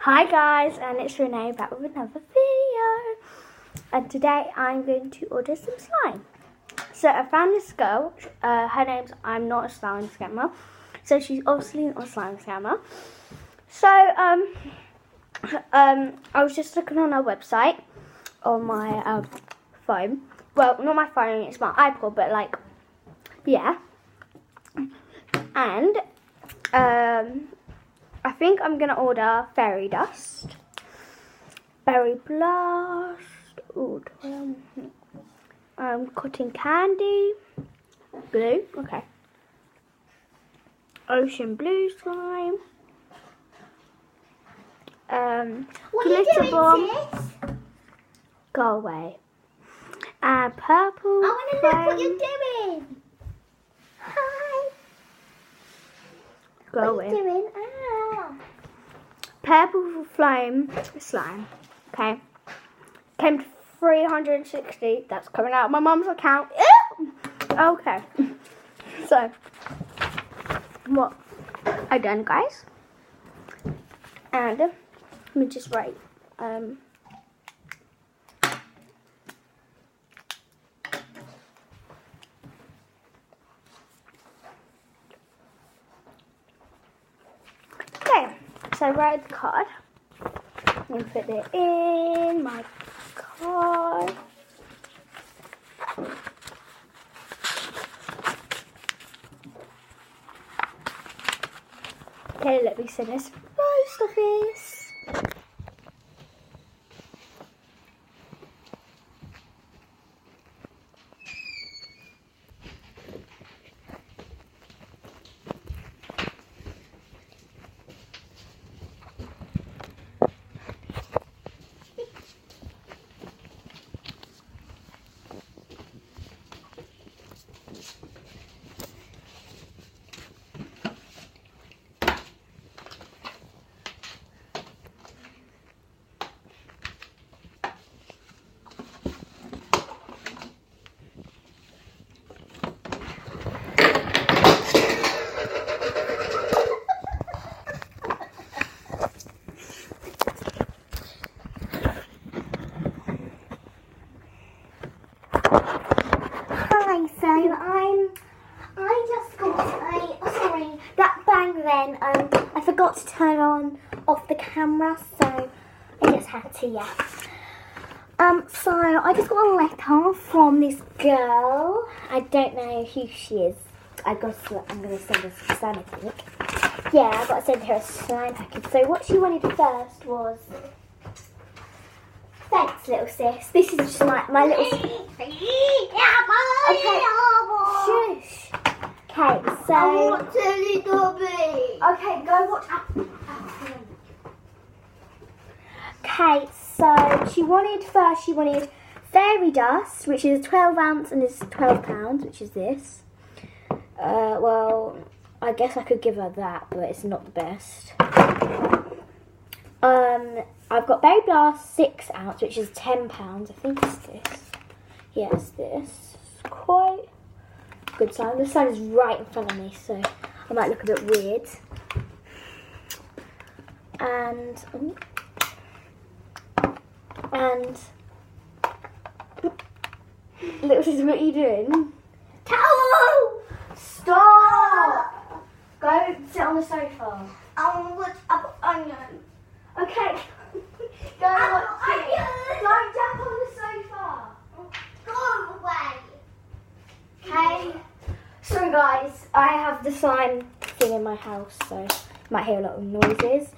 Hi guys, and it's Renee back with another video. And today I'm going to order some slime. So I found this girl, her name's I'm Not a Slime Scammer. So she's obviously not a slime scammer. So I was just looking on her website on my phone. Well, not my phone, it's my iPod, but like, yeah. And I think I'm going to order fairy dust, berry blast, cotton candy, blue, okay, ocean blue slime, glitter bomb, go away, and purple. I want to look what you're doing. Hi. Go away. What are you doing? Purple flame slime. Okay. Came to 360. That's coming out of my mum's account. Ew! Okay. So, what I done, guys? And let me just write. Okay. So I write the card and put it in my card. Okay, let me send this to the post office. Hi, so I just got that bang then, I forgot to turn off the camera, so I just had to, yeah. So I just got a letter from this girl. I don't know who she is. I'm going to send her some slime, I think. Yeah, I got to send her a slime package. So what she wanted first was... Thanks, little sis. This is just my little... Okay. Shush. Okay, so... I want Teletubbies. Okay, go watch... Okay, so she wanted fairy dust, which is 12 ounce and is £12, which is this. Well, I guess I could give her that, but it's not the best. I've got Berry Blast 6 ounce, which is £10. I think it's this. Yeah, it's this. It's quite good sign. The sign is right in front of me, so I might look a bit weird. And little sis, what are you doing? Towel! Stop! Go sit on the sofa. What's up, onion? Okay. Go watch it. Don't jump on the sofa. Go away. Okay. So guys, I have the slime thing in my house, so you might hear a lot of noises.